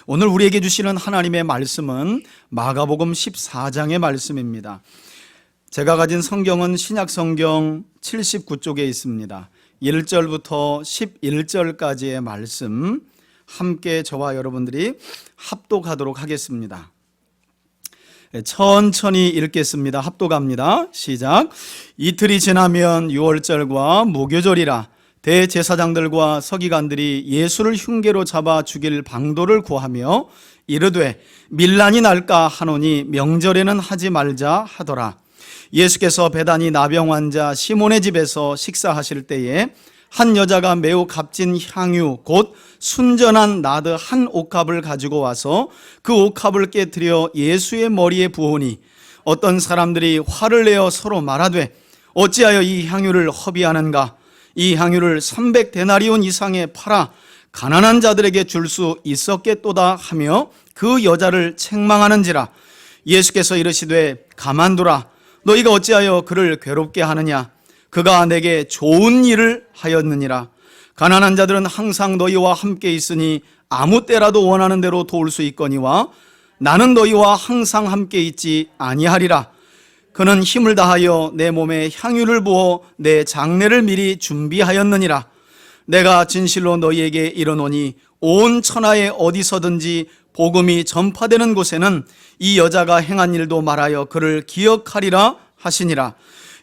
오늘 우리에게 주시는 하나님의 말씀은 마가복음 14장의 말씀입니다. 제가 가진 성경은 신약성경 79쪽에 있습니다. 1절부터 11절까지의 말씀 함께 저와 여러분들이 합독하도록 하겠습니다. 천천히 읽겠습니다. 합독합니다. 시작. 이틀이 지나면 유월절과 무교절이라 대제사장들과 서기관들이 예수를 흉계로 잡아 죽일 방도를 구하며 이르되 밀란이 날까 하노니 명절에는 하지 말자 하더라. 예수께서 베다니 나병 환자 시몬의 집에서 식사하실 때에 한 여자가 매우 값진 향유 곧 순전한 나드 한 옥합을 가지고 와서 그 옥합을 깨뜨려 예수의 머리에 부으니 어떤 사람들이 화를 내어 서로 말하되 어찌하여 이 향유를 허비하는가? 이 향유를 300데나리온 이상에 팔아 가난한 자들에게 줄 수 있었겠도다 하며 그 여자를 책망하는지라. 예수께서 이르시되 가만두라. 너희가 어찌하여 그를 괴롭게 하느냐? 그가 내게 좋은 일을 하였느니라. 가난한 자들은 항상 너희와 함께 있으니 아무 때라도 원하는 대로 도울 수 있거니와 나는 너희와 항상 함께 있지 아니하리라. 그는 힘을 다하여 내 몸에 향유를 부어 내 장례를 미리 준비하였느니라. 내가 진실로 너희에게 이르노니 온 천하에 어디서든지 복음이 전파되는 곳에는 이 여자가 행한 일도 말하여 그를 기억하리라 하시니라.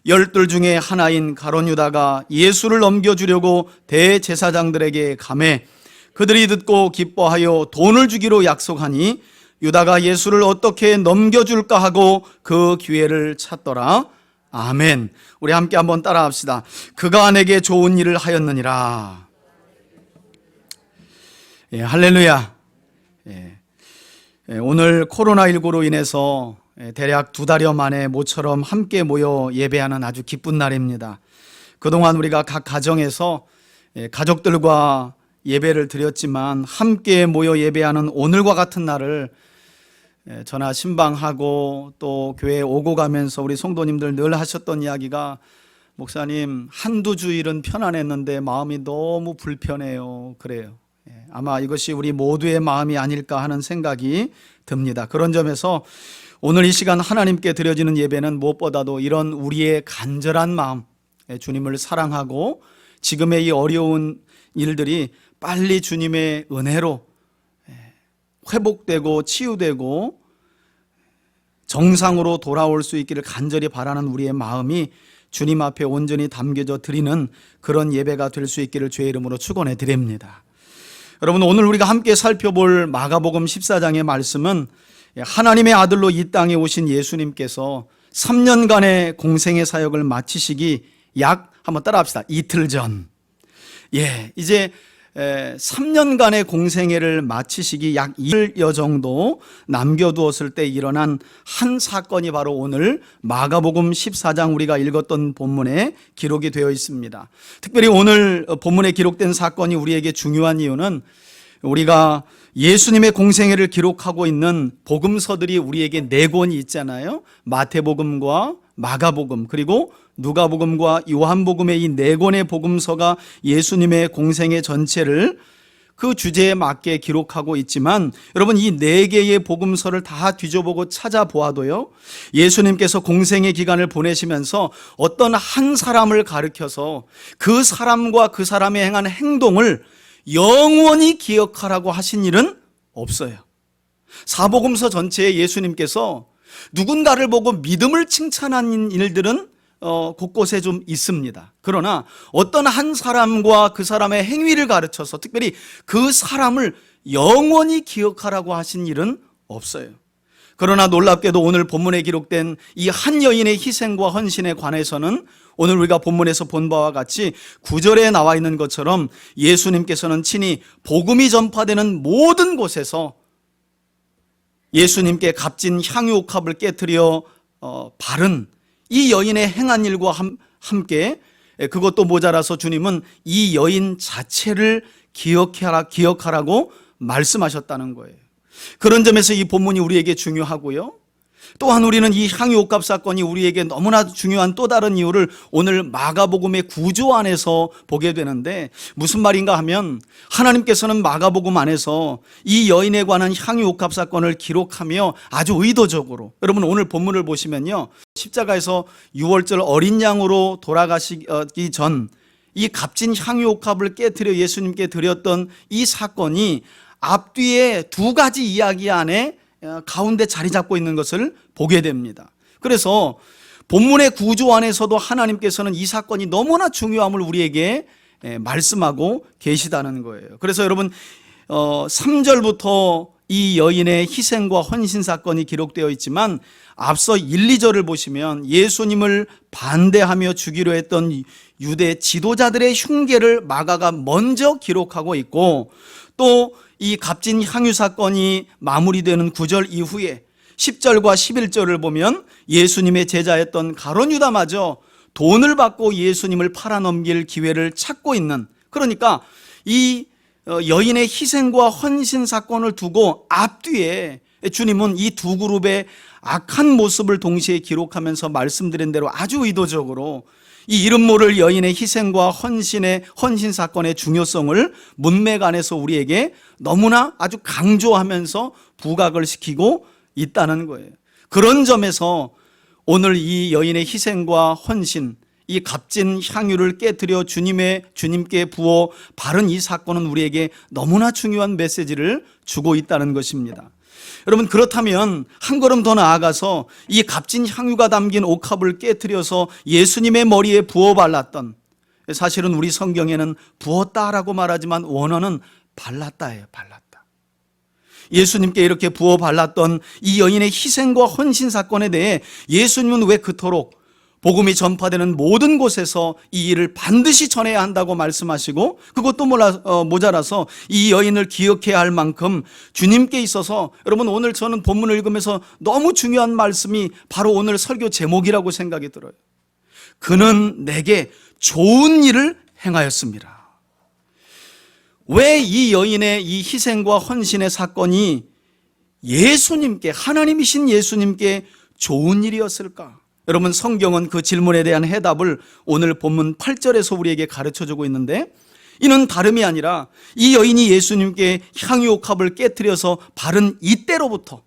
12 중에 하나인 가룟 유다가 예수를 넘겨주려고 대제사장들에게 가매 그들이 듣고 기뻐하여 돈을 주기로 약속하니 유다가 예수를 어떻게 넘겨줄까 하고 그 기회를 찾더라. 아멘. 우리 함께 한번 따라합시다. 그가 내게 좋은 일을 하였느니라. 할렐루야. 오늘 코로나19로 인해서 대략 2달여 만에 모처럼 함께 모여 예배하는 아주 기쁜 날입니다. 그동안 우리가 각 가정에서 가족들과 예배를 드렸지만 함께 모여 예배하는 오늘과 같은 날을 전화 신방하고 또 교회에 오고 가면서 우리 성도님들 늘 하셨던 이야기가 목사님 한두 주일은 편안했는데 마음이 너무 불편해요. 그래요. 아마 이것이 우리 모두의 마음이 아닐까 하는 생각이 듭니다. 그런 점에서 오늘 이 시간 하나님께 드려지는 예배는 무엇보다도 이런 우리의 간절한 마음, 주님을 사랑하고 지금의 이 어려운 일들이 빨리 주님의 은혜로 회복되고 치유되고 정상으로 돌아올 수 있기를 간절히 바라는 우리의 마음이 주님 앞에 온전히 담겨져 드리는 그런 예배가 될 수 있기를 주의 이름으로 축원해 드립니다. 여러분, 오늘 우리가 함께 살펴볼 마가복음 14장의 말씀은 하나님의 아들로 이 땅에 오신 예수님께서 3년간의 공생의 사역을 마치시기 약 한번 따라합시다. 이틀 전. 이제 3년간의 공생애를 마치시기 약 2일여 정도 남겨두었을 때 일어난 한 사건이 바로 오늘 마가복음 14장 우리가 읽었던 본문에 기록이 되어 있습니다. 특별히 오늘 본문에 기록된 사건이 우리에게 중요한 이유는 우리가 예수님의 공생애를 기록하고 있는 복음서들이 우리에게 4권이 있잖아요. 마태복음과 마가복음 그리고 누가복음과 요한복음의 이 4권의 복음서가 예수님의 공생애 전체를 그 주제에 맞게 기록하고 있지만 여러분, 이 4개의 복음서를 다 뒤져보고 찾아보아도요, 예수님께서 공생애 기간을 보내시면서 어떤 한 사람을 가르쳐서 그 사람과 그 사람이 행한 행동을 영원히 기억하라고 하신 일은 없어요. 사복음서 전체에 예수님께서 누군가를 보고 믿음을 칭찬한 일들은 곳곳에 좀 있습니다. 그러나 어떤 한 사람과 그 사람의 행위를 가르쳐서 특별히 그 사람을 영원히 기억하라고 하신 일은 없어요. 그러나 놀랍게도 오늘 본문에 기록된 이 한 여인의 희생과 헌신에 관해서는 오늘 우리가 본문에서 본 바와 같이 9절에 나와 있는 것처럼 예수님께서는 친히 복음이 전파되는 모든 곳에서 예수님께 값진 향유 옥합을 깨뜨려 바른 이 여인의 행한 일과 함께 그것도 모자라서 주님은 이 여인 자체를 기억하라고 말씀하셨다는 거예요. 그런 점에서 이 본문이 우리에게 중요하고요. 또한 우리는 이 향유옥합 사건이 우리에게 너무나 중요한 또 다른 이유를 오늘 마가복음의 구조 안에서 보게 되는데, 무슨 말인가 하면 하나님께서는 마가복음 안에서 이 여인에 관한 향유옥합 사건을 기록하며 아주 의도적으로, 여러분 오늘 본문을 보시면요, 십자가에서 유월절 어린 양으로 돌아가시기 전 이 값진 향유옥합을 깨트려 예수님께 드렸던 이 사건이 앞뒤에 두 가지 이야기 안에 가운데 자리 잡고 있는 것을 보게 됩니다. 그래서 본문의 구조 안에서도 하나님께서는 이 사건이 너무나 중요함을 우리에게 말씀하고 계시다는 거예요. 그래서 여러분 3절부터 이 여인의 희생과 헌신 사건이 기록되어 있지만 앞서 1, 2절을 보시면 예수님을 반대하며 죽이려 했던 유대 지도자들의 흉계를 마가가 먼저 기록하고 있고, 또 이 값진 향유 사건이 마무리되는 9절 이후에 10절과 11절을 보면 예수님의 제자였던 가룟 유다마저 돈을 받고 예수님을 팔아넘길 기회를 찾고 있는, 그러니까 이 여인의 희생과 헌신 사건을 두고 앞뒤에 주님은 이 두 그룹의 악한 모습을 동시에 기록하면서 말씀드린 대로 아주 의도적으로 이 이름 모를 여인의 희생과 헌신 사건의 중요성을 문맥 안에서 우리에게 너무나 아주 강조하면서 부각을 시키고 있다는 거예요. 그런 점에서 오늘 이 여인의 희생과 헌신, 이 값진 향유를 깨뜨려 주님께 부어 바른 이 사건은 우리에게 너무나 중요한 메시지를 주고 있다는 것입니다. 여러분, 그렇다면 한 걸음 더 나아가서 이 값진 향유가 담긴 옥합을 깨뜨려서 예수님의 머리에 부어 발랐던, 사실은 우리 성경에는 부었다라고 말하지만 원어는 발랐다예요. 발랐다. 예수님께 이렇게 부어 발랐던 이 여인의 희생과 헌신 사건에 대해 예수님은 왜 그토록 복음이 전파되는 모든 곳에서 이 일을 반드시 전해야 한다고 말씀하시고, 그것도 모자라서 이 여인을 기억해야 할 만큼 주님께 있어서, 여러분 오늘 저는 본문을 읽으면서 너무 중요한 말씀이 바로 오늘 설교 제목이라고 생각이 들어요. 그는 내게 좋은 일을 행하였습니다. 왜 이 여인의 이 희생과 헌신의 사건이 예수님께, 하나님이신 예수님께 좋은 일이었을까? 여러분, 성경은 그 질문에 대한 해답을 오늘 본문 8절에서 우리에게 가르쳐주고 있는데, 이는 다름이 아니라 이 여인이 예수님께 향유옥합을 깨뜨려서 바른 이때로부터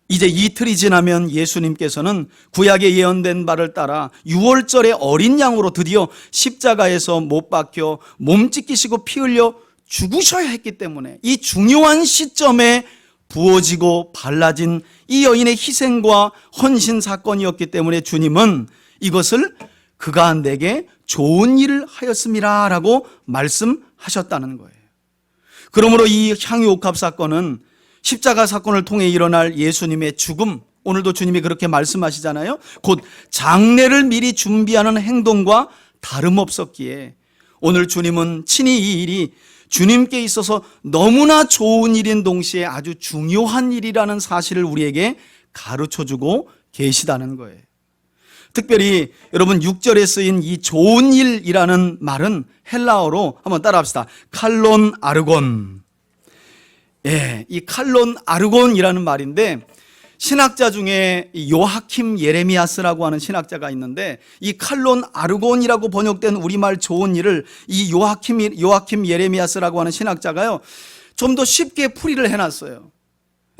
이제 이틀이 지나면 예수님께서는 구약에 예언된 바를 따라 유월절의 어린 양으로 드디어 십자가에서 못 박혀 몸 찢기시고 피 흘려 죽으셔야 했기 때문에 이 중요한 시점에 부어지고 발라진 이 여인의 희생과 헌신 사건이었기 때문에 주님은 이것을 그가 내게 좋은 일을 하였음이라 라고 말씀하셨다는 거예요. 그러므로 이 향유옥합 사건은 십자가 사건을 통해 일어날 예수님의 죽음, 오늘도 주님이 그렇게 말씀하시잖아요. 곧 장례를 미리 준비하는 행동과 다름없었기에 오늘 주님은 친히 이 일이 주님께 있어서 너무나 좋은 일인 동시에 아주 중요한 일이라는 사실을 우리에게 가르쳐주고 계시다는 거예요. 특별히 여러분 6절에 쓰인 이 좋은 일이라는 말은 헬라어로 한번 따라합시다. 칼론 아르곤. 이 칼론 아르곤이라는 말인데, 신학자 중에 요하킴 예레미야스라고 하는 신학자가 있는데, 이 칼론 아르곤이라고 번역된 우리말 좋은 일을 이 요하킴 예레미야스라고 하는 신학자가요 좀 더 쉽게 풀이를 해놨어요.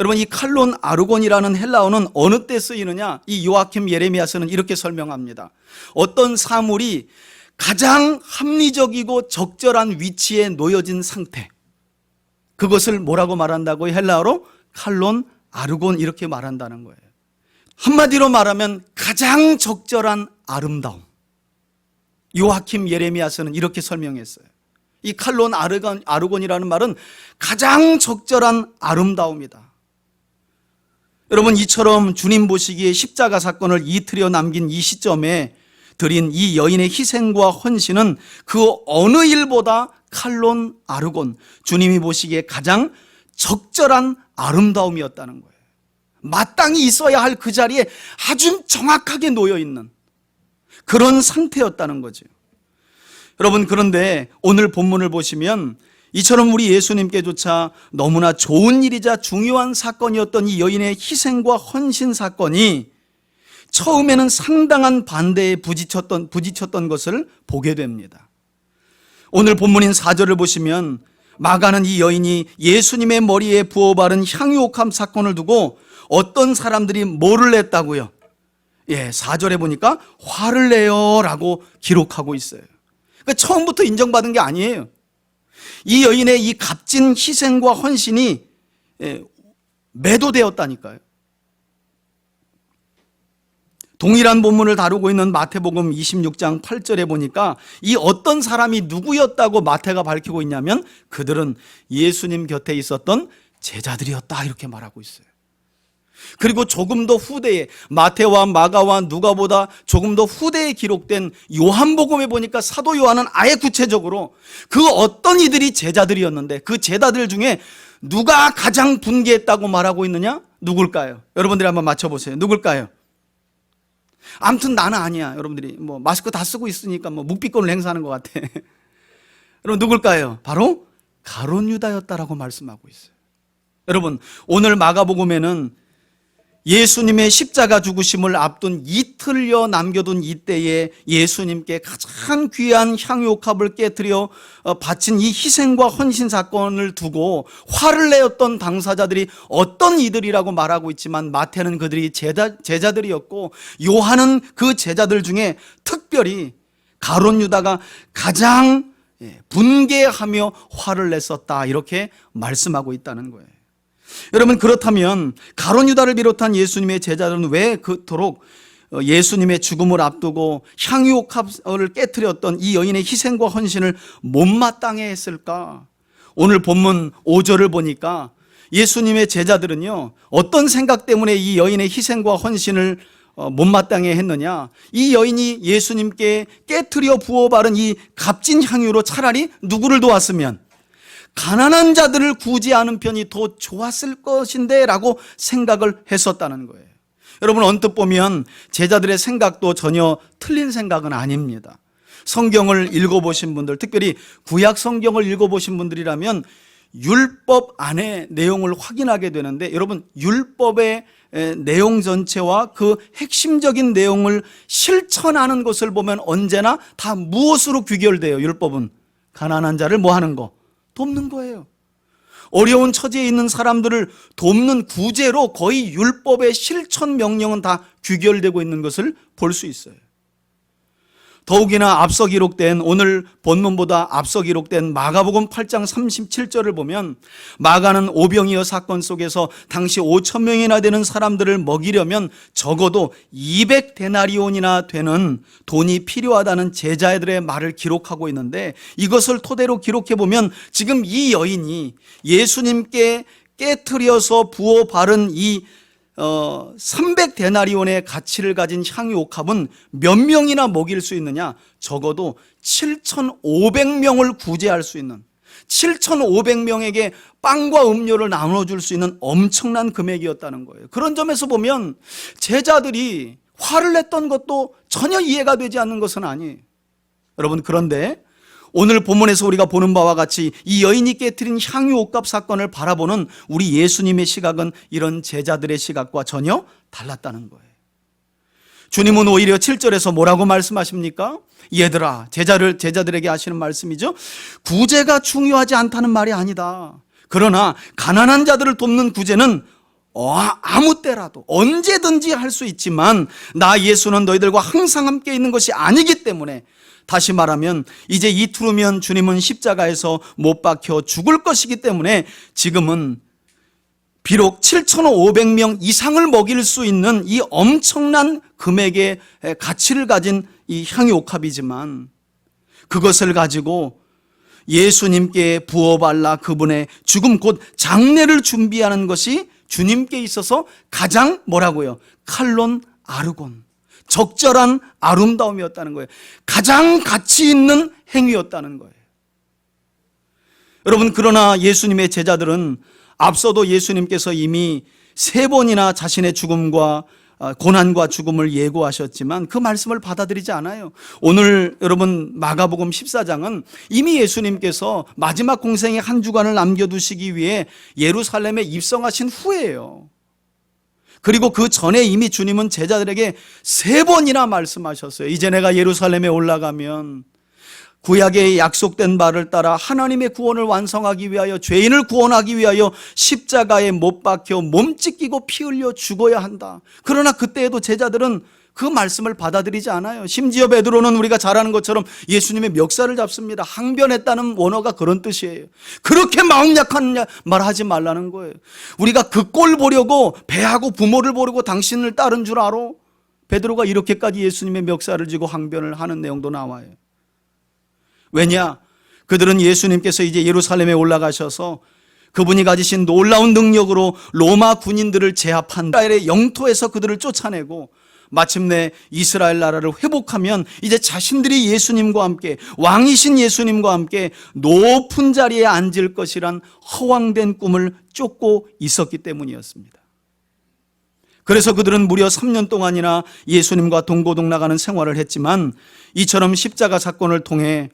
여러분, 이 칼론 아르곤이라는 헬라어는 어느 때 쓰이느냐? 이 요하킴 예레미야스는 이렇게 설명합니다. 어떤 사물이 가장 합리적이고 적절한 위치에 놓여진 상태, 그것을 뭐라고 말한다고요? 헬라어로 칼론 아르곤 이렇게 말한다는 거예요. 한마디로 말하면 가장 적절한 아름다움. 요하킴 예레미야스는 이렇게 설명했어요. 이 칼론 아르곤이라는 말은 가장 적절한 아름다움이다. 여러분, 이처럼 주님 보시기에 십자가 사건을 이틀여 남긴 이 시점에 드린 이 여인의 희생과 헌신은 그 어느 일보다 칼론 아르곤, 주님이 보시기에 가장 적절한 아름다움이었다는 거예요. 마땅히 있어야 할 그 자리에 아주 정확하게 놓여있는 그런 상태였다는 거죠. 여러분, 그런데 오늘 본문을 보시면 이처럼 우리 예수님께조차 너무나 좋은 일이자 중요한 사건이었던 이 여인의 희생과 헌신 사건이 처음에는 상당한 반대에 부딪혔던 것을 보게 됩니다. 오늘 본문인 4절을 보시면 마가는 이 여인이 예수님의 머리에 부어 바른 향유옥합 사건을 두고 어떤 사람들이 뭐를 냈다고요? 4절에 보니까 화를 내요 라고 기록하고 있어요. 그러니까 처음부터 인정받은 게 아니에요. 이 여인의 이 값진 희생과 헌신이 매도되었다니까요. 동일한 본문을 다루고 있는 마태복음 26장 8절에 보니까 이 어떤 사람이 누구였다고 마태가 밝히고 있냐면 그들은 예수님 곁에 있었던 제자들이었다 이렇게 말하고 있어요. 그리고 조금 더 후대에 마태와 마가와 누가보다 조금 더 후대에 기록된 요한복음에 보니까 사도 요한은 아예 구체적으로 그 어떤 이들이 제자들이었는데 그 제자들 중에 누가 가장 분개했다고 말하고 있느냐? 누굴까요? 여러분들이 한번 맞춰보세요. 누굴까요? 아무튼 나는 아니야. 여러분들이 뭐 마스크 다 쓰고 있으니까 뭐 묵비권을 행사하는 것 같아. 여러분 누굴까요? 바로 가룟 유다였다라고 말씀하고 있어요. 여러분 오늘 마가복음에는 예수님의 십자가 죽으심을 앞둔 이틀여 남겨둔 이때에 예수님께 가장 귀한 향유옥합을 깨뜨려 바친 이 희생과 헌신 사건을 두고 화를 내었던 당사자들이 어떤 이들이라고 말하고 있지만 마태는 그들이 제자들이었고 요한은 그 제자들 중에 특별히 가룟 유다가 가장 분개하며 화를 냈었다 이렇게 말씀하고 있다는 거예요. 여러분 그렇다면 가룟 유다를 비롯한 예수님의 제자들은 왜 그토록 예수님의 죽음을 앞두고 향유옥합을 깨뜨렸던 이 여인의 희생과 헌신을 못마땅해 했을까? 오늘 본문 5절을 보니까 예수님의 제자들은요 어떤 생각 때문에 이 여인의 희생과 헌신을 못마땅해 했느냐? 이 여인이 예수님께 깨뜨려 부어 바른 이 값진 향유로 차라리 누구를 도왔으면 가난한 자들을 구제하는 편이 더 좋았을 것인데 라고 생각을 했었다는 거예요. 여러분 언뜻 보면 제자들의 생각도 전혀 틀린 생각은 아닙니다. 성경을 읽어보신 분들, 특별히 구약 성경을 읽어보신 분들이라면 율법 안에 내용을 확인하게 되는데 여러분 율법의 내용 전체와 그 핵심적인 내용을 실천하는 것을 보면 언제나 다 무엇으로 귀결돼요? 율법은 가난한 자를 뭐 하는 거? 돕는 거예요. 어려운 처지에 있는 사람들을 돕는 구제로 거의 율법의 실천 명령은 다 귀결되고 있는 것을 볼 수 있어요. 더욱이나 앞서 기록된 오늘 본문보다 앞서 기록된 마가복음 8장 37절을 보면 마가는 오병이어 사건 속에서 당시 5,000명이나 되는 사람들을 먹이려면 적어도 200데나리온이나 되는 돈이 필요하다는 제자들의 말을 기록하고 있는데 이것을 토대로 기록해 보면 지금 이 여인이 예수님께 깨트려서 부어 바른 이 300데나리온의 가치를 가진 향유옥합은 몇 명이나 먹일 수 있느냐? 적어도 7,500명을 구제할 수 있는 7,500명에게 빵과 음료를 나눠줄 수 있는 엄청난 금액이었다는 거예요. 그런 점에서 보면 제자들이 화를 냈던 것도 전혀 이해가 되지 않는 것은 아니에요. 여러분 그런데 오늘 본문에서 우리가 보는 바와 같이 이 여인이 깨트린 향유옥합 사건을 바라보는 우리 예수님의 시각은 이런 제자들의 시각과 전혀 달랐다는 거예요. 주님은 오히려 7절에서 뭐라고 말씀하십니까? 얘들아, 제자들에게 하시는 말씀이죠. 구제가 중요하지 않다는 말이 아니다. 그러나 가난한 자들을 돕는 구제는 아무 때라도 언제든지 할 수 있지만 나 예수는 너희들과 항상 함께 있는 것이 아니기 때문에 다시 말하면 이제 이틀 후면 주님은 십자가에서 못 박혀 죽을 것이기 때문에 지금은 비록 7,500명 이상을 먹일 수 있는 이 엄청난 금액의 가치를 가진 이 향유옥합이지만 그것을 가지고 예수님께 부어발라 그분의 죽음 곧 장례를 준비하는 것이 주님께 있어서 가장 뭐라고요? 칼론 아르곤 적절한 아름다움이었다는 거예요. 가장 가치 있는 행위였다는 거예요. 여러분 그러나 예수님의 제자들은 앞서도 예수님께서 이미 3번이나 자신의 죽음과 고난과 죽음을 예고하셨지만 그 말씀을 받아들이지 않아요. 오늘 여러분 마가복음 14장은 이미 예수님께서 마지막 공생의 한 주간을 남겨두시기 위해 예루살렘에 입성하신 후예요. 그리고 그 전에 이미 주님은 제자들에게 3번이나 말씀하셨어요. 이제 내가 예루살렘에 올라가면 구약에 약속된 바를 따라 하나님의 구원을 완성하기 위하여, 죄인을 구원하기 위하여 십자가에 못 박혀 몸 찢기고 피 흘려 죽어야 한다. 그러나 그때에도 제자들은 그 말씀을 받아들이지 않아요. 심지어 베드로는 우리가 잘 아는 것처럼 예수님의 멱살을 잡습니다. 항변했다는 원어가 그런 뜻이에요. 그렇게 마음 약한 말 하지 말라는 거예요. 우리가 그 꼴 보려고 배하고 부모를 보려고 당신을 따른 줄 알아? 베드로가 이렇게까지 예수님의 멱살을 쥐고 항변을 하는 내용도 나와요. 왜냐? 그들은 예수님께서 이제 예루살렘에 올라가셔서 그분이 가지신 놀라운 능력으로 로마 군인들을 제압한 이스라엘의 영토에서 그들을 쫓아내고 마침내 이스라엘 나라를 회복하면 이제 자신들이 예수님과 함께, 왕이신 예수님과 함께 높은 자리에 앉을 것이란 허황된 꿈을 쫓고 있었기 때문이었습니다. 그래서 그들은 무려 3년 동안이나 예수님과 동고동락하는 생활을 했지만 이처럼 십자가 사건을 통해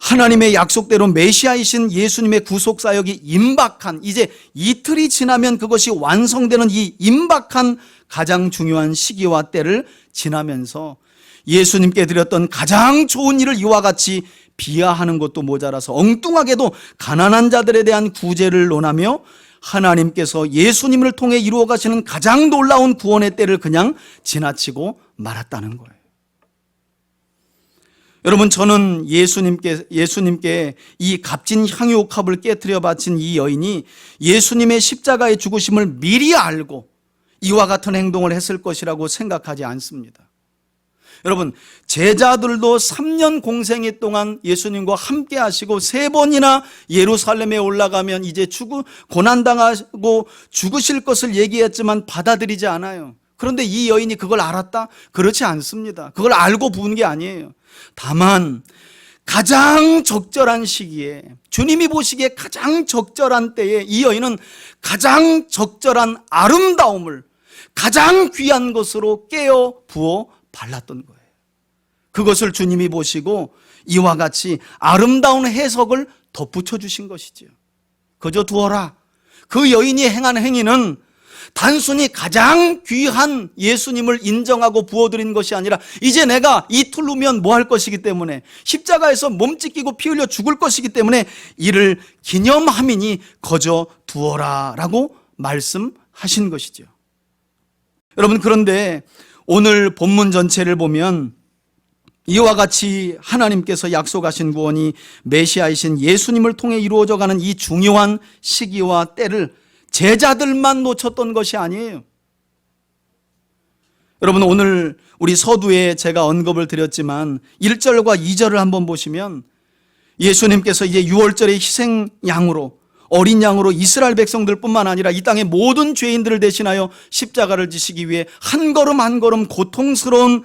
하나님의 약속대로 메시아이신 예수님의 구속사역이 임박한, 이제 이틀이 지나면 그것이 완성되는 이 임박한 가장 중요한 시기와 때를 지나면서 예수님께 드렸던 가장 좋은 일을 이와 같이 비하하는 것도 모자라서 엉뚱하게도 가난한 자들에 대한 구제를 논하며 하나님께서 예수님을 통해 이루어 가시는 가장 놀라운 구원의 때를 그냥 지나치고 말았다는 거예요. 여러분, 저는 예수님께 이 값진 향유옥합을 깨트려 바친 이 여인이 예수님의 십자가의 죽으심을 미리 알고 이와 같은 행동을 했을 것이라고 생각하지 않습니다. 여러분, 제자들도 3년 공생애 동안 예수님과 함께 하시고 3번이나 예루살렘에 올라가면 이제 고난당하고 죽으실 것을 얘기했지만 받아들이지 않아요. 그런데 이 여인이 그걸 알았다? 그렇지 않습니다. 그걸 알고 부은 게 아니에요. 다만 가장 적절한 시기에, 주님이 보시기에 가장 적절한 때에 이 여인은 가장 적절한 아름다움을 가장 귀한 것으로 깨어 부어 발랐던 거예요. 그것을 주님이 보시고 이와 같이 아름다운 해석을 덧붙여 주신 것이지요. 그저 두어라. 그 여인이 행한 행위는 단순히 가장 귀한 예수님을 인정하고 부어드린 것이 아니라 이제 내가 이틀 후면 뭐 할 것이기 때문에, 십자가에서 몸 찢기고 피 흘려 죽을 것이기 때문에 이를 기념함이니 거저 두어라 라고 말씀하신 것이죠. 여러분, 그런데 오늘 본문 전체를 보면 이와 같이 하나님께서 약속하신 구원이 메시아이신 예수님을 통해 이루어져 가는 이 중요한 시기와 때를 제자들만 놓쳤던 것이 아니에요. 여러분, 오늘 우리 서두에 제가 언급을 드렸지만 1절과 2절을 한번 보시면 예수님께서 이제 6월절의 희생양으로, 어린 양으로 이스라엘 백성들뿐만 아니라 이 땅의 모든 죄인들을 대신하여 십자가를 지시기 위해 한 걸음 한 걸음 고통스러운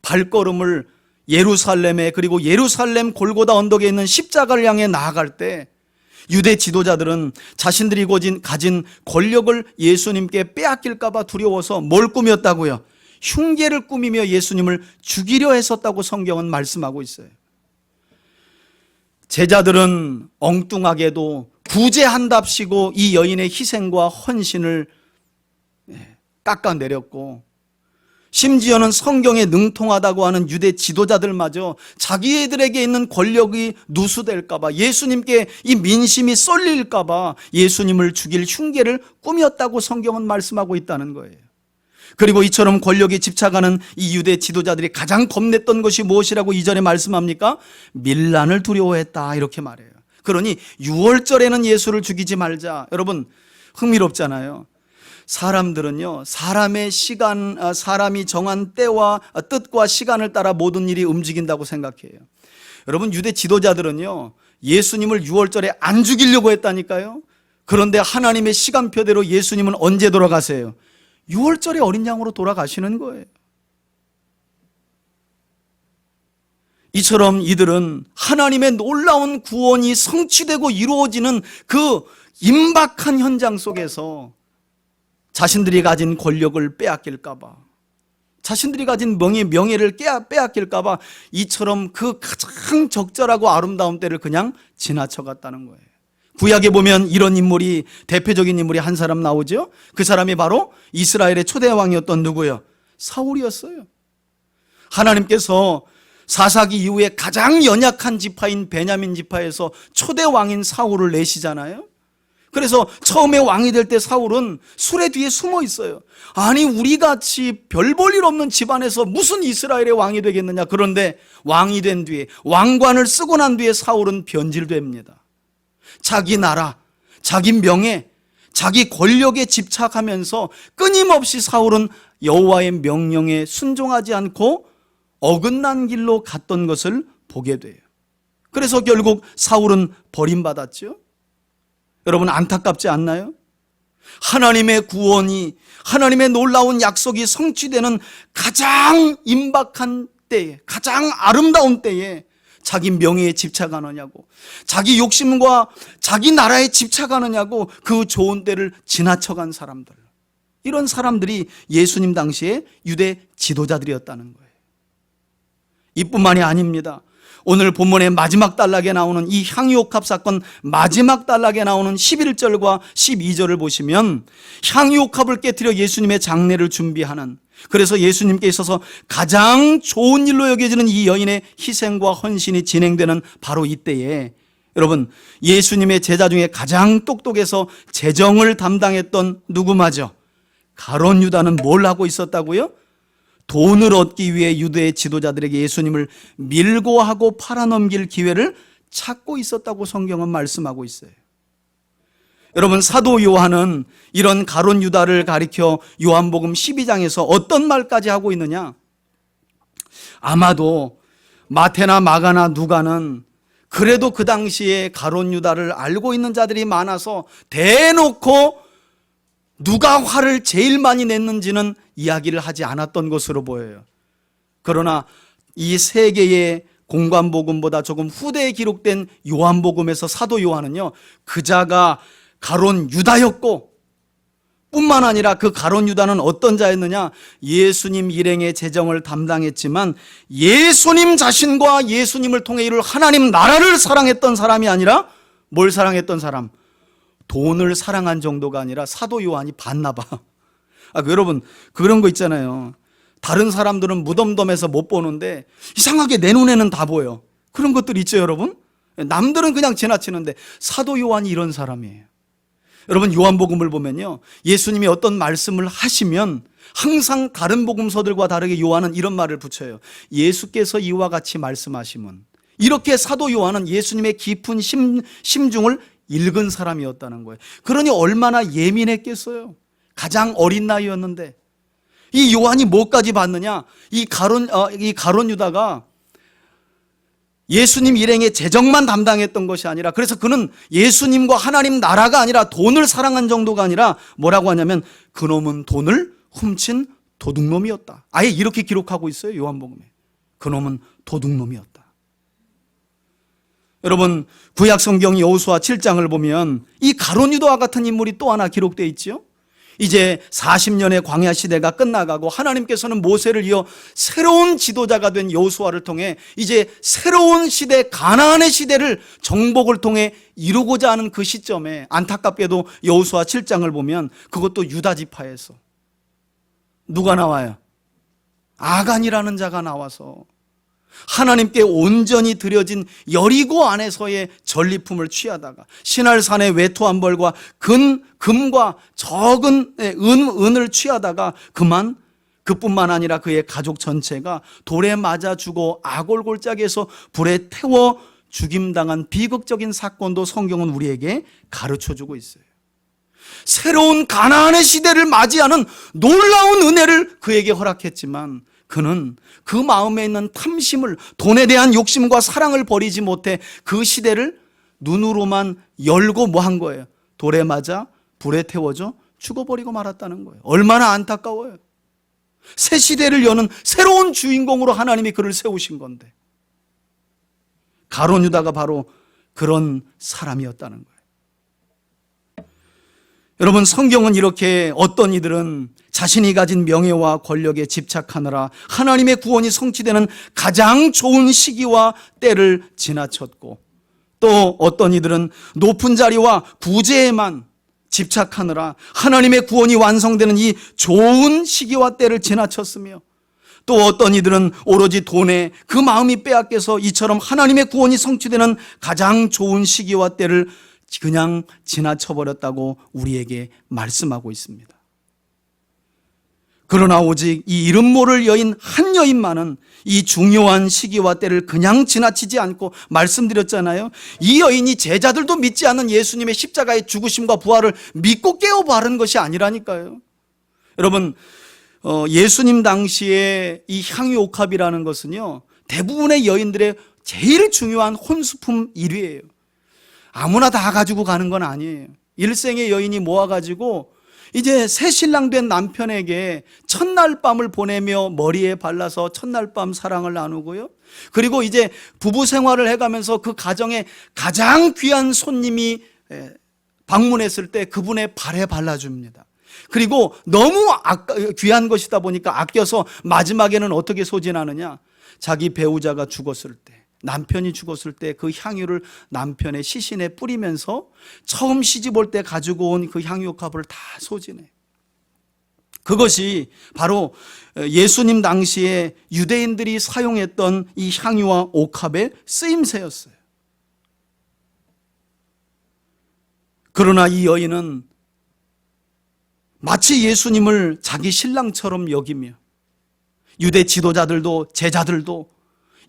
발걸음을 예루살렘에, 그리고 예루살렘 골고다 언덕에 있는 십자가를 향해 나아갈 때 유대 지도자들은 자신들이 가진 권력을 예수님께 빼앗길까 봐 두려워서 뭘 꾸몄다고요? 흉계를 꾸미며 예수님을 죽이려 했었다고 성경은 말씀하고 있어요. 제자들은 엉뚱하게도 구제한답시고 이 여인의 희생과 헌신을 깎아내렸고, 심지어는 성경에 능통하다고 하는 유대 지도자들마저 자기들에게 있는 권력이 누수될까 봐, 예수님께 이 민심이 쏠릴까 봐 예수님을 죽일 흉계를 꾸몄다고 성경은 말씀하고 있다는 거예요. 그리고 이처럼 권력에 집착하는 이 유대 지도자들이 가장 겁냈던 것이 무엇이라고 2절에 말씀합니까? 밀란을 두려워했다, 이렇게 말해요. 그러니 6월절에는 예수를 죽이지 말자. 여러분, 흥미롭잖아요. 사람들은요, 사람이 정한 때와 뜻과 시간을 따라 모든 일이 움직인다고 생각해요. 여러분, 유대 지도자들은요, 예수님을 6월절에 안 죽이려고 했다니까요. 그런데 하나님의 시간표대로 예수님은 언제 돌아가세요? 6월절에 어린 양으로 돌아가시는 거예요. 이처럼 이들은 하나님의 놀라운 구원이 성취되고 이루어지는 그 임박한 현장 속에서 자신들이 가진 권력을 빼앗길까봐, 자신들이 가진 명예를 빼앗길까봐 이처럼 그 가장 적절하고 아름다운 때를 그냥 지나쳐갔다는 거예요. 구약에 보면 이런 인물이, 대표적인 인물이 한 사람 나오죠. 그 사람이 바로 이스라엘의 초대 왕이었던 누구요? 사울이었어요. 하나님께서 사사기 이후에 가장 연약한 지파인 베냐민 지파에서 초대 왕인 사울을 내시잖아요. 그래서 처음에 왕이 될 때 사울은 수레 뒤에 숨어 있어요. 아니, 우리같이 별 볼 일 없는 집안에서 무슨 이스라엘의 왕이 되겠느냐. 그런데 왕이 된 뒤에, 왕관을 쓰고 난 뒤에 사울은 변질됩니다. 자기 나라, 자기 명예, 자기 권력에 집착하면서 끊임없이 사울은 여호와의 명령에 순종하지 않고 어긋난 길로 갔던 것을 보게 돼요. 그래서 결국 사울은 버림받았죠. 여러분, 안타깝지 않나요? 하나님의 구원이, 하나님의 놀라운 약속이 성취되는 가장 임박한 때에, 가장 아름다운 때에 자기 명예에 집착하느냐고, 자기 욕심과 자기 나라에 집착하느냐고 그 좋은 때를 지나쳐간 사람들, 이런 사람들이 예수님 당시에 유대 지도자들이었다는 거예요. 이뿐만이 아닙니다. 오늘 본문의 마지막 단락에 나오는 이 향유옥합 사건 마지막 단락에 나오는 11절과 12절을 보시면 향유옥합을 깨뜨려 예수님의 장례를 준비하는, 그래서 예수님께 있어서 가장 좋은 일로 여겨지는 이 여인의 희생과 헌신이 진행되는 바로 이때에, 여러분, 예수님의 제자 중에 가장 똑똑해서 재정을 담당했던 누구마저 가룟 유다는 뭘 하고 있었다고요? 돈을 얻기 위해 유대의 지도자들에게 예수님을 밀고 하고 팔아넘길 기회를 찾고 있었다고 성경은 말씀하고 있어요. 여러분, 사도 요한은 이런 가룟 유다를 가리켜 요한복음 12장에서 어떤 말까지 하고 있느냐? 아마도 마태나 마가나 누가는 그래도 그 당시에 가룟 유다를 알고 있는 자들이 많아서 대놓고 누가 화를 제일 많이 냈는지는 이야기를 하지 않았던 것으로 보여요. 그러나 이 세 개의 공관복음보다 조금 후대에 기록된 요한복음에서 사도 요한은요, 그자가 가룟 유다였고, 뿐만 아니라 그 가룟 유다는 어떤 자였느냐? 예수님 일행의 재정을 담당했지만 예수님 자신과 예수님을 통해 이룰 하나님 나라를 사랑했던 사람이 아니라 뭘 사랑했던 사람? 돈을 사랑한 정도가 아니라 사도 요한이 봤나 봐. 여러분, 그런 거 있잖아요. 다른 사람들은 무덤덤해서 못 보는데 이상하게 내 눈에는 다 보여. 그런 것들 있죠, 여러분? 남들은 그냥 지나치는데 사도 요한이 이런 사람이에요. 여러분, 요한복음을 보면요, 예수님이 어떤 말씀을 하시면 항상 다른 복음서들과 다르게 요한은 이런 말을 붙여요. 예수께서 이와 같이 말씀하시면. 이렇게 사도 요한은 예수님의 깊은 심중을 읽은 사람이었다는 거예요. 그러니 얼마나 예민했겠어요. 가장 어린 나이였는데. 이 요한이 뭐까지 봤느냐? 이 가룟 유다가 예수님 일행의 재정만 담당했던 것이 아니라, 그래서 그는 예수님과 하나님 나라가 아니라 돈을 사랑한 정도가 아니라 뭐라고 하냐면 그놈은 돈을 훔친 도둑놈이었다. 아예 이렇게 기록하고 있어요, 요한복음에. 그놈은 도둑놈이었다. 여러분, 구약 성경 여호수아 7장을 보면 이 가룟 유다와 같은 인물이 또 하나 기록되어 있죠. 이제 40년의 광야 시대가 끝나가고 하나님께서는 모세를 이어 새로운 지도자가 된 여호수아를 통해 이제 새로운 시대, 가나안의 시대를 정복을 통해 이루고자 하는 그 시점에 안타깝게도 여호수아 7장을 보면 그것도 유다 지파에서 누가 나와요? 아간이라는 자가 나와서 하나님께 온전히 드려진 여리고 안에서의 전리품을 취하다가 신할산의 외투한벌과 금과 적은 은을 취하다가 그뿐만 아니라 그의 가족 전체가 돌에 맞아 죽어 아골골짜기에서 불에 태워 죽임당한 비극적인 사건도 성경은 우리에게 가르쳐주고 있어요. 새로운 가나안의 시대를 맞이하는 놀라운 은혜를 그에게 허락했지만 그는 그 마음에 있는 탐심을, 돈에 대한 욕심과 사랑을 버리지 못해 그 시대를 눈으로만 열고 뭐 한 거예요? 돌에 맞아 불에 태워져 죽어버리고 말았다는 거예요. 얼마나 안타까워요. 새 시대를 여는 새로운 주인공으로 하나님이 그를 세우신 건데 가룟 유다가 바로 그런 사람이었다는 거예요. 여러분, 성경은 이렇게 어떤 이들은 자신이 가진 명예와 권력에 집착하느라 하나님의 구원이 성취되는 가장 좋은 시기와 때를 지나쳤고, 또 어떤 이들은 높은 자리와 부재에만 집착하느라 하나님의 구원이 완성되는 이 좋은 시기와 때를 지나쳤으며, 또 어떤 이들은 오로지 돈에 그 마음이 빼앗겨서 이처럼 하나님의 구원이 성취되는 가장 좋은 시기와 때를 그냥 지나쳐버렸다고 우리에게 말씀하고 있습니다. 그러나 오직 이 이름 모를 여인 한 여인만은 이 중요한 시기와 때를 그냥 지나치지 않고, 말씀드렸잖아요. 이 여인이 제자들도 믿지 않는 예수님의 십자가의 죽으심과 부활을 믿고 깨어 바른 것이 아니라니까요. 여러분, 예수님 당시에 이 향유 옥합이라는 것은요, 대부분의 여인들의 제일 중요한 혼수품 1위예요. 아무나 다 가지고 가는 건 아니에요. 일생의 여인이 모아가지고 이제 새 신랑 된 남편에게 첫날 밤을 보내며 머리에 발라서 첫날 밤 사랑을 나누고요, 그리고 이제 부부 생활을 해가면서 그 가정에 가장 귀한 손님이 방문했을 때 그분의 발에 발라줍니다. 그리고 너무 귀한 것이다 보니까 아껴서 마지막에는 어떻게 소진하느냐, 자기 배우자가 죽었을 때, 남편이 죽었을 때 그 향유를 남편의 시신에 뿌리면서 처음 시집 올 때 가지고 온 그 향유컵을 다 소진해. 그것이 바로 예수님 당시에 유대인들이 사용했던 이 향유와 옥합의 쓰임새였어요. 그러나 이 여인은 마치 예수님을 자기 신랑처럼 여기며, 유대 지도자들도 제자들도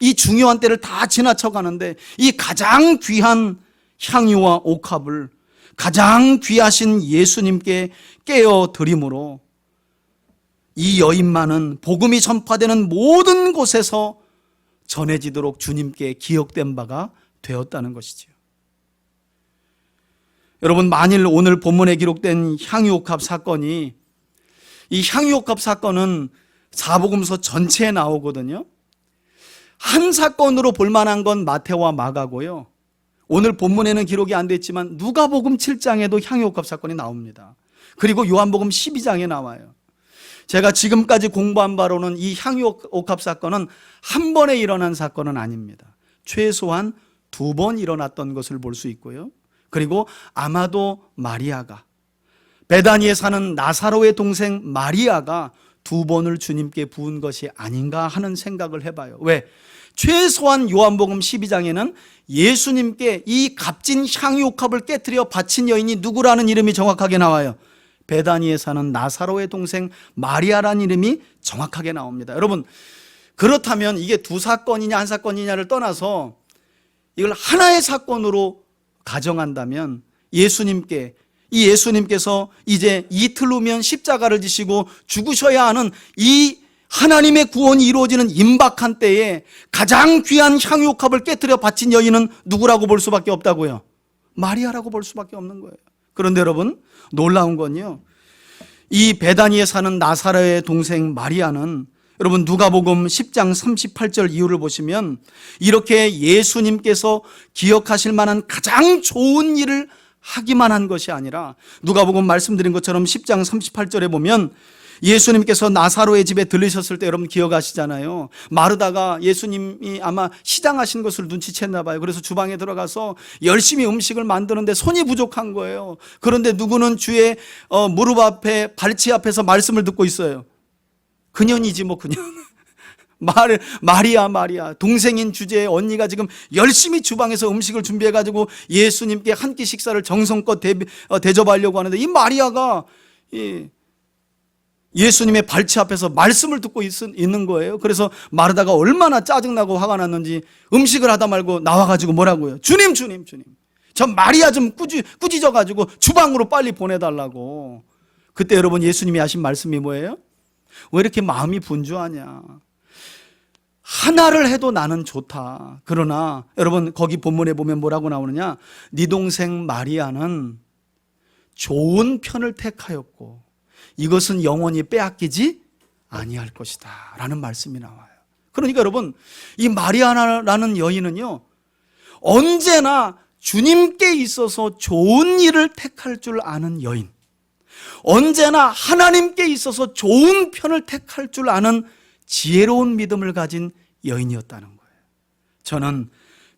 이 중요한 때를 다 지나쳐 가는데, 이 가장 귀한 향유와 옥합을 가장 귀하신 예수님께 깨어 드림으로 이 여인만은 복음이 전파되는 모든 곳에서 전해지도록 주님께 기억된 바가 되었다는 것이지요. 여러분, 만일 오늘 본문에 기록된 향유옥합 사건이, 이 향유옥합 사건은 사복음서 전체에 나오거든요. 한 사건으로 볼만한 건 마태와 마가고요, 오늘 본문에는 기록이 안 됐지만 누가복음 7장에도 향유옥합 사건이 나옵니다. 그리고 요한복음 12장에 나와요. 제가 지금까지 공부한 바로는 이 향유옥합 사건은 한 번에 일어난 사건은 아닙니다. 최소한 2번 일어났던 것을 볼 수 있고요, 그리고 아마도 마리아가, 베다니에 사는 나사로의 동생 마리아가 2번을 주님께 부은 것이 아닌가 하는 생각을 해봐요. 왜? 최소한 요한복음 12장에는 예수님께 이 값진 향유옥합을 깨뜨려 바친 여인이 누구라는 이름이 정확하게 나와요. 베다니에 사는 나사로의 동생 마리아라는 이름이 정확하게 나옵니다. 여러분, 그렇다면 이게 2사건이냐 한 사건이냐를 떠나서 이걸 하나의 사건으로 가정한다면, 예수님께서 이제 이틀 후면 십자가를 지시고 죽으셔야 하는 이 하나님의 구원이 이루어지는 임박한 때에 가장 귀한 향유옥합을 깨뜨려 바친 여인은 누구라고 볼 수밖에 없다고요? 마리아라고 볼 수밖에 없는 거예요. 그런데 여러분, 놀라운 건요, 이 베다니에 사는 나사로의 동생 마리아는, 여러분 누가복음 10장 38절 이후를 보시면 이렇게 예수님께서 기억하실 만한 가장 좋은 일을 하기만 한 것이 아니라, 누가복음 말씀드린 것처럼 10장 38절에 보면 예수님께서 나사로의 집에 들르셨을 때, 여러분 기억하시잖아요. 마르다가 예수님이 아마 시장하신 것을 눈치챘나 봐요. 그래서 주방에 들어가서 열심히 음식을 만드는데 손이 부족한 거예요. 그런데 누구는 주의 무릎 앞에, 발치 앞에서 말씀을 듣고 있어요. 그년이지 뭐 그년. 마리아 동생인 주제에 언니가 지금 열심히 주방에서 음식을 준비해가지고 예수님께 한 끼 식사를 정성껏 대접하려고 하는데, 이 마리아가 예수님의 발치 앞에서 말씀을 듣고 있는 거예요. 그래서 마르다가 얼마나 짜증나고 화가 났는지 음식을 하다 말고 나와가지고 뭐라고요? 주님, 저 마리아 좀 꾸짖어가지고 주방으로 빨리 보내달라고. 그때 여러분 예수님이 하신 말씀이 뭐예요? 왜 이렇게 마음이 분주하냐? 하나를 해도 나는 좋다. 그러나 여러분 거기 본문에 보면 뭐라고 나오느냐? 네 동생 마리아는 좋은 편을 택하였고 이것은 영원히 빼앗기지 아니할 것이다 라는 말씀이 나와요. 그러니까 여러분, 이 마리아라는 여인은요, 언제나 주님께 있어서 좋은 일을 택할 줄 아는 여인, 언제나 하나님께 있어서 좋은 편을 택할 줄 아는 지혜로운 믿음을 가진 여인이었다는 거예요. 저는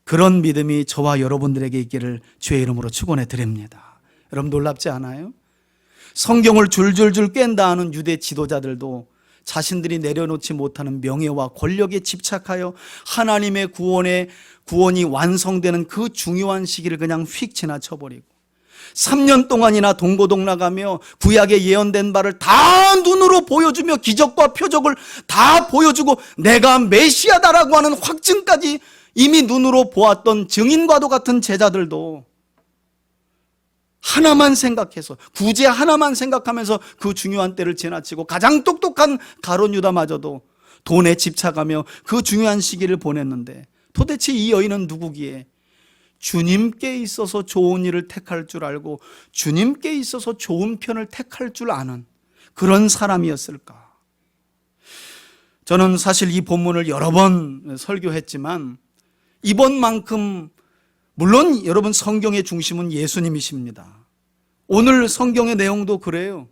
그런 믿음이 저와 여러분들에게 있기를 주의 이름으로 축원해 드립니다. 여러분 놀랍지 않아요? 성경을 줄줄줄 깬다 하는 유대 지도자들도 자신들이 내려놓지 못하는 명예와 권력에 집착하여 하나님의 구원이 완성되는 그 중요한 시기를 그냥 휙 지나쳐버리고 3년 동안이나 동고동락하며 구약에 예언된 바를 다 눈으로 보여주며 기적과 표적을 다 보여주고 내가 메시아다라고 하는 확증까지 이미 눈으로 보았던 증인과도 같은 제자들도 하나만 생각해서, 구제 하나만 생각하면서 그 중요한 때를 지나치고 가장 똑똑한 가룟 유다마저도 돈에 집착하며 그 중요한 시기를 보냈는데 도대체 이 여인은 누구기에 주님께 있어서 좋은 일을 택할 줄 알고 주님께 있어서 좋은 편을 택할 줄 아는 그런 사람이었을까? 저는 사실 이 본문을 여러 번 설교했지만 이번만큼 물론 여러분 성경의 중심은 예수님이십니다. 오늘 성경의 내용도 그래요.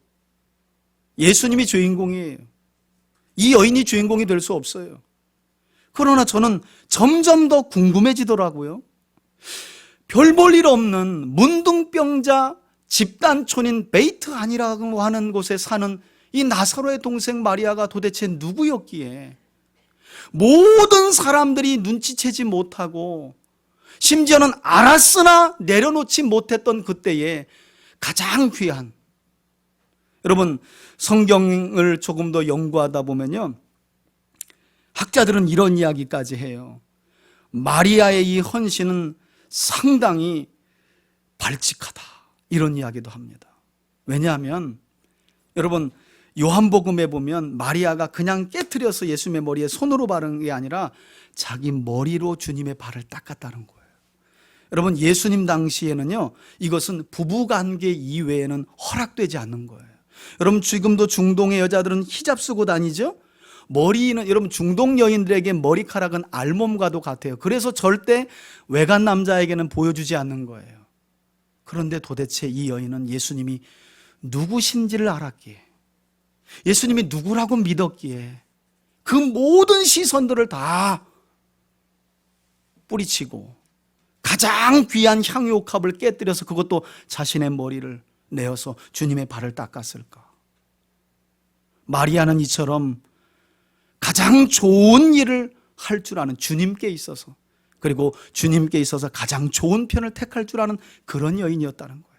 예수님이 주인공이에요. 이 여인이 주인공이 될 수 없어요. 그러나 저는 점점 더 궁금해지더라고요. 별 볼 일 없는 문둥병자 집단촌인 베이트 아니라고 하는 곳에 사는 이 나사로의 동생 마리아가 도대체 누구였기에 모든 사람들이 눈치채지 못하고 심지어는 알았으나 내려놓지 못했던 그때에 가장 귀한, 여러분 성경을 조금 더 연구하다 보면요, 학자들은 이런 이야기까지 해요. 마리아의 이 헌신은 상당히 발칙하다, 이런 이야기도 합니다. 왜냐하면 여러분 요한복음에 보면 마리아가 그냥 깨트려서 예수님의 머리에 손으로 바른 게 아니라 자기 머리로 주님의 발을 닦았다는 거예요. 여러분 예수님 당시에는요, 이것은 부부관계 이외에는 허락되지 않는 거예요. 여러분 지금도 중동의 여자들은 히잡 쓰고 다니죠? 머리는, 여러분 중동 여인들에게 머리카락은 알몸과도 같아요. 그래서 절대 외간 남자에게는 보여주지 않는 거예요. 그런데 도대체 이 여인은 예수님이 누구신지를 알았기에, 예수님이 누구라고 믿었기에 그 모든 시선들을 다 뿌리치고 가장 귀한 향유옥합을 깨뜨려서 그것도 자신의 머리를 내어서 주님의 발을 닦았을까? 마리아는 이처럼 가장 좋은 일을 할 줄 아는, 주님께 있어서, 그리고 주님께 있어서 가장 좋은 편을 택할 줄 아는 그런 여인이었다는 거예요.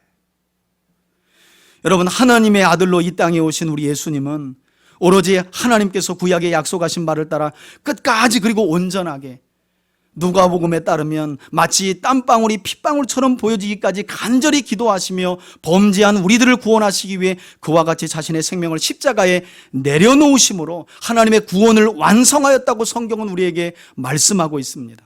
여러분 하나님의 아들로 이 땅에 오신 우리 예수님은 오로지 하나님께서 구약에 약속하신 바를 따라 끝까지, 그리고 온전하게, 누가복음에 따르면 마치 땀방울이 핏방울처럼 보여지기까지 간절히 기도하시며 범죄한 우리들을 구원하시기 위해 그와 같이 자신의 생명을 십자가에 내려놓으심으로 하나님의 구원을 완성하였다고 성경은 우리에게 말씀하고 있습니다.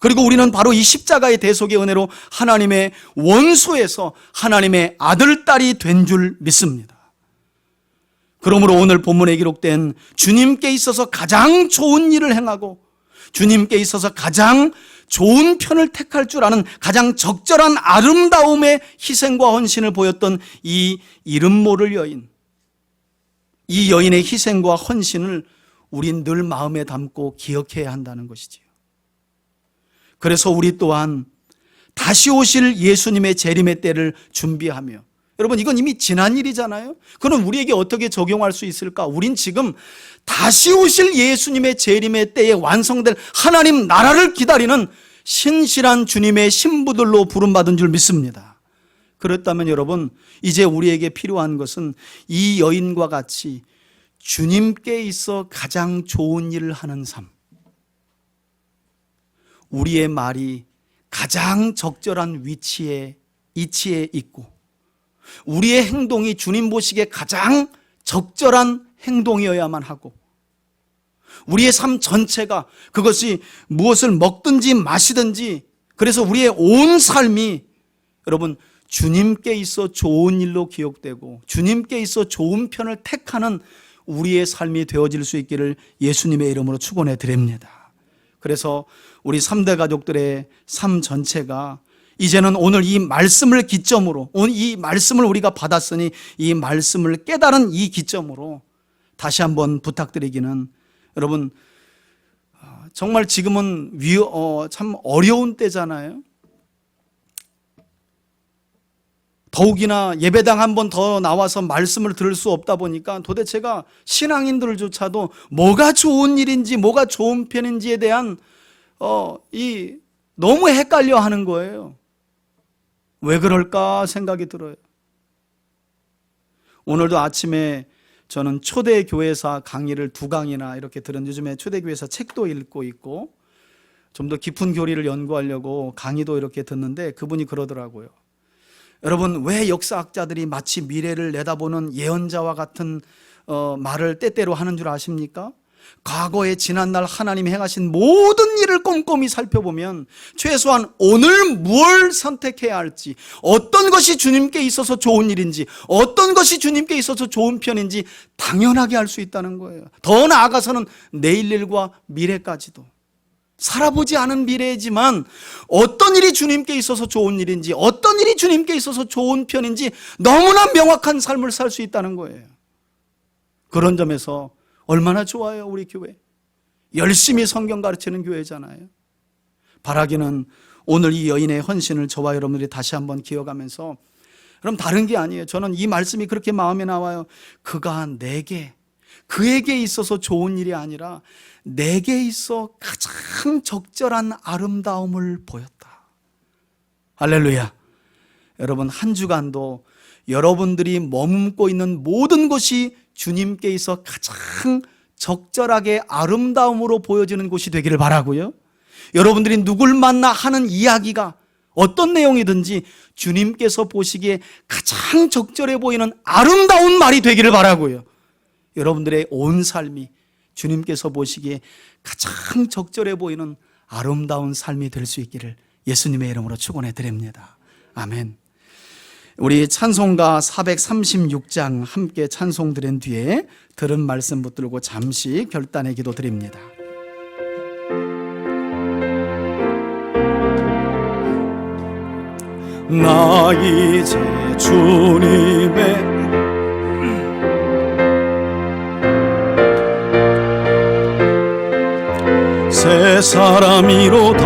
그리고 우리는 바로 이 십자가의 대속의 은혜로 하나님의 원소에서 하나님의 아들, 딸이 된 줄 믿습니다. 그러므로 오늘 본문에 기록된 주님께 있어서 가장 좋은 일을 행하고 주님께 있어서 가장 좋은 편을 택할 줄 아는 가장 적절한 아름다움의 희생과 헌신을 보였던 이 이름 모를 여인, 이 여인의 희생과 헌신을 우린 늘 마음에 담고 기억해야 한다는 것이지요. 그래서 우리 또한 다시 오실 예수님의 재림의 때를 준비하며, 여러분 이건 이미 지난 일이잖아요. 그럼 우리에게 어떻게 적용할 수 있을까? 우린 지금 다시 오실 예수님의 재림의 때에 완성될 하나님 나라를 기다리는 신실한 주님의 신부들로 부름받은 줄 믿습니다. 그렇다면 여러분 이제 우리에게 필요한 것은 이 여인과 같이 주님께 있어 가장 좋은 일을 하는 삶, 우리의 말이 가장 적절한 위치에 있고 우리의 행동이 주님 보시기에 가장 적절한 행동이어야만 하고, 우리의 삶 전체가 그것이 무엇을 먹든지 마시든지, 그래서 우리의 온 삶이 여러분 주님께 있어 좋은 일로 기억되고 주님께 있어 좋은 편을 택하는 우리의 삶이 되어질 수 있기를 예수님의 이름으로 축원해 드립니다. 그래서 우리 3대 가족들의 삶 전체가 이제는 오늘 이 말씀을 기점으로, 오늘 이 말씀을 우리가 받았으니 이 말씀을 깨달은 이 기점으로 다시 한번 부탁드리기는, 여러분 정말 지금은 참 어려운 때잖아요. 더욱이나 예배당 한 번 더 나와서 말씀을 들을 수 없다 보니까 도대체가 신앙인들조차도 뭐가 좋은 일인지 뭐가 좋은 편인지에 대한 너무 헷갈려 하는 거예요. 왜 그럴까 생각이 들어요. 오늘도 아침에 저는 초대교회사 강의를 2강이나 이렇게 들은, 요즘에 초대교회사 책도 읽고 있고 좀 더 깊은 교리를 연구하려고 강의도 이렇게 듣는데 그분이 그러더라고요. 여러분, 왜 역사학자들이 마치 미래를 내다보는 예언자와 같은 말을 때때로 하는 줄 아십니까? 과거에 지난날 하나님이 행하신 모든 일을 꼼꼼히 살펴보면 최소한 오늘 무엇을 선택해야 할지, 어떤 것이 주님께 있어서 좋은 일인지, 어떤 것이 주님께 있어서 좋은 편인지 당연하게 알 수 있다는 거예요. 더 나아가서는 내일 일과 미래까지도, 살아보지 않은 미래이지만 어떤 일이 주님께 있어서 좋은 일인지, 어떤 일이 주님께 있어서 좋은 편인지 너무나 명확한 삶을 살 수 있다는 거예요. 그런 점에서 얼마나 좋아요, 우리 교회. 열심히 성경 가르치는 교회잖아요. 바라기는 오늘 이 여인의 헌신을 저와 여러분들이 다시 한번 기억하면서, 그럼 다른 게 아니에요. 저는 이 말씀이 그렇게 마음에 나와요. 그가 내게, 그에게 있어서 좋은 일이 아니라 내게 있어 가장 적절한 아름다움을 보였다. 할렐루야. 여러분, 한 주간도 여러분들이 머금고 있는 모든 것이 주님께 있어 가장 적절하게 아름다움으로 보여지는 곳이 되기를 바라고요. 여러분들이 누굴 만나 하는 이야기가 어떤 내용이든지 주님께서 보시기에 가장 적절해 보이는 아름다운 말이 되기를 바라고요. 여러분들의 온 삶이 주님께서 보시기에 가장 적절해 보이는 아름다운 삶이 될 수 있기를 예수님의 이름으로 축원해 드립니다. 아멘. 우리 찬송가 436장 함께 찬송 드린 뒤에 들은 말씀 붙들고 잠시 결단의 기도 드립니다. 나 이제 주님의 새 사람이로다.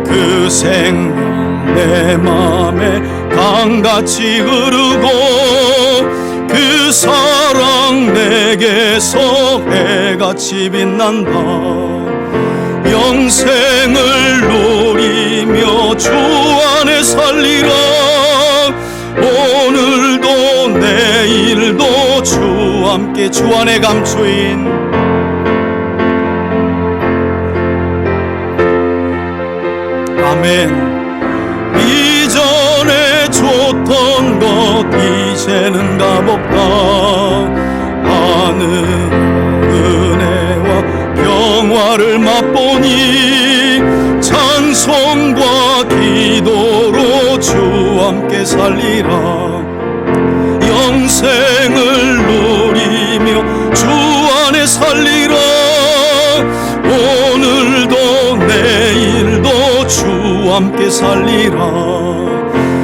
그 생명 내 맘에 강같이 흐르고 그 사랑 내게서 해같이 빛난다. 영생을 누리며 주 안에 살리라. 오늘도 내일도 주 함께 주 안에 감추인 아멘. 이전에 줬던 것 이제는 값없다. 하늘 은혜와 평화를 맛보니 찬송과 기도로 주 함께 살리라. 영생을 누리며 주 안에 살리라. 오늘도 내일도 주 함께 살리라.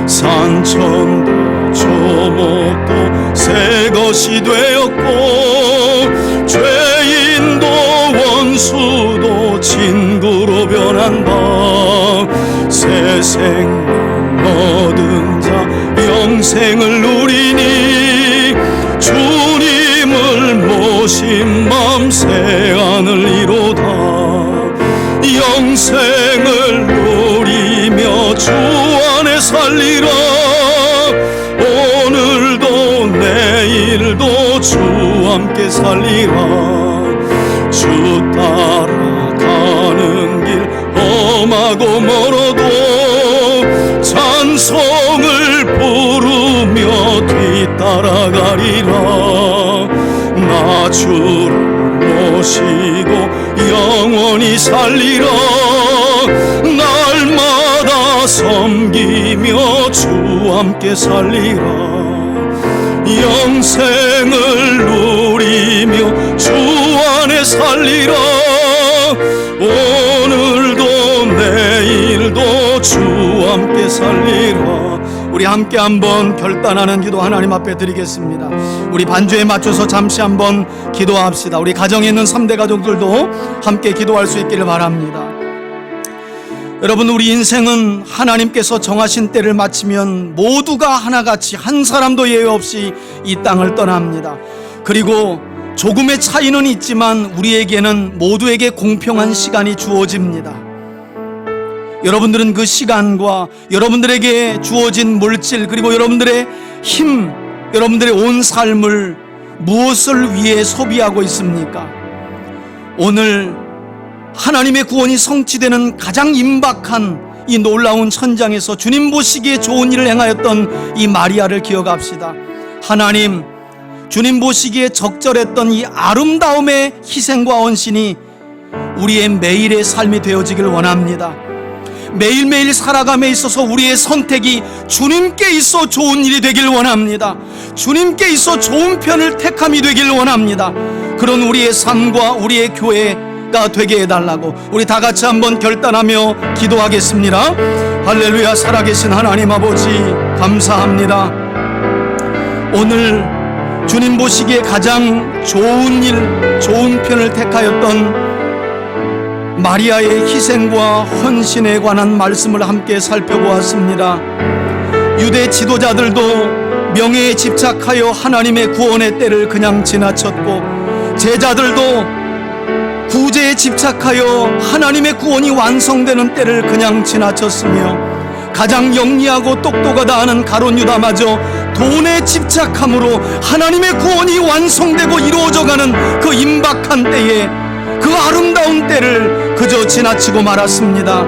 산천도 조목도 새 것이 되었고 죄인도 원수도 친구로 변한다. 새 생명 얻은 자 영생을 누리니 주님을 모신 맘 새 하늘 이로다. 영생을 누리며 주 안에 살리라. 오늘도 내일도 주 함께 살리라. 주 따라가는 길 험하고 멀어도 찬송을 부르며 뒤따라가리라. 나 주를 모시고 영원히 살리라. 날마다 섬기며 주 함께 살리라. 영생을 누리며 주 안에 살리라. 오늘도 내일도 주 살리라. 우리 함께 한번 결단하는 기도 하나님 앞에 드리겠습니다. 우리 반주에 맞춰서 잠시 한번 기도합시다. 우리 가정에 있는 3대 가족들도 함께 기도할 수 있기를 바랍니다. 여러분, 우리 인생은 하나님께서 정하신 때를 마치면 모두가 하나같이 한 사람도 예외 없이 이 땅을 떠납니다. 그리고 조금의 차이는 있지만 우리에게는 모두에게 공평한 시간이 주어집니다. 여러분들은 그 시간과 여러분들에게 주어진 물질, 그리고 여러분들의 힘, 여러분들의 온 삶을 무엇을 위해 소비하고 있습니까? 오늘 하나님의 구원이 성취되는 가장 임박한 이 놀라운 천장에서 주님 보시기에 좋은 일을 행하였던 이 마리아를 기억합시다. 하나님, 주님 보시기에 적절했던 이 아름다움의 희생과 헌신이 우리의 매일의 삶이 되어지길 원합니다. 매일매일 살아감에 있어서 우리의 선택이 주님께 있어 좋은 일이 되길 원합니다. 주님께 있어 좋은 편을 택함이 되길 원합니다. 그런 우리의 삶과 우리의 교회가 되게 해달라고 우리 다 같이 한번 결단하며 기도하겠습니다. 할렐루야. 살아계신 하나님 아버지, 감사합니다. 오늘 주님 보시기에 가장 좋은 일, 좋은 편을 택하였던 마리아의 희생과 헌신에 관한 말씀을 함께 살펴보았습니다. 유대 지도자들도 명예에 집착하여 하나님의 구원의 때를 그냥 지나쳤고, 제자들도 구제에 집착하여 하나님의 구원이 완성되는 때를 그냥 지나쳤으며, 가장 영리하고 똑똑하다 하는 가룟 유다마저 돈에 집착함으로 하나님의 구원이 완성되고 이루어져가는 그 임박한 때에, 그 아름다운 때를 그저 지나치고 말았습니다.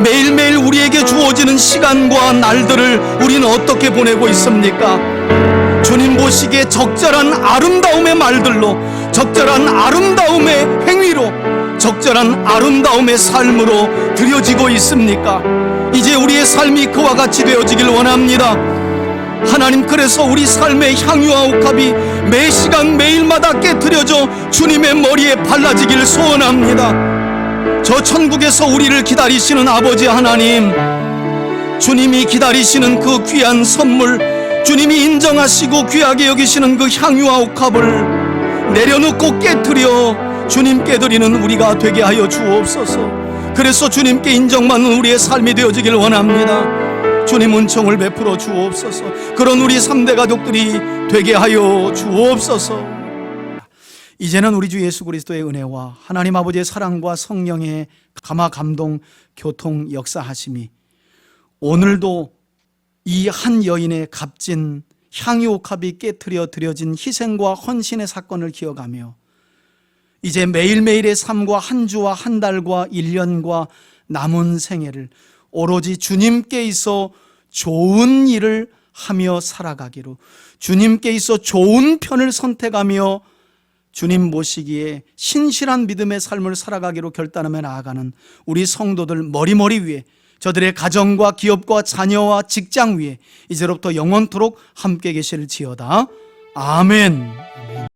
매일매일 우리에게 주어지는 시간과 날들을 우리는 어떻게 보내고 있습니까? 주님 보시기에 적절한 아름다움의 말들로, 적절한 아름다움의 행위로, 적절한 아름다움의 삶으로 드려지고 있습니까? 이제 우리의 삶이 그와 같이 되어지길 원합니다. 하나님, 그래서 우리 삶의 향유와 옥합이 매 시간 매일마다 깨트려져 주님의 머리에 발라지길 소원합니다. 저 천국에서 우리를 기다리시는 아버지 하나님, 주님이 기다리시는 그 귀한 선물, 주님이 인정하시고 귀하게 여기시는 그 향유와 옥합을 내려놓고 깨트려 주님께 드리는 우리가 되게 하여 주옵소서. 그래서 주님께 인정받는 우리의 삶이 되어지길 원합니다. 주님, 은총을 베풀어 주옵소서. 그런 우리 3대 가족들이 되게 하여 주옵소서. 이제는 우리 주 예수 그리스도의 은혜와 하나님 아버지의 사랑과 성령의 감화 감동 교통 역사하심이 오늘도 이 한 여인의 값진 향유옥합이 깨트려 드려진 희생과 헌신의 사건을 기억하며 이제 매일매일의 삶과 한 주와 한 달과 1년과 남은 생애를 오로지 주님께 있어 좋은 일을 하며 살아가기로, 주님께 있어 좋은 편을 선택하며 주님 보시기에 신실한 믿음의 삶을 살아가기로 결단하며 나아가는 우리 성도들 머리머리 위에, 저들의 가정과 기업과 자녀와 직장 위에 이제로부터 영원토록 함께 계실지어다. 아멘.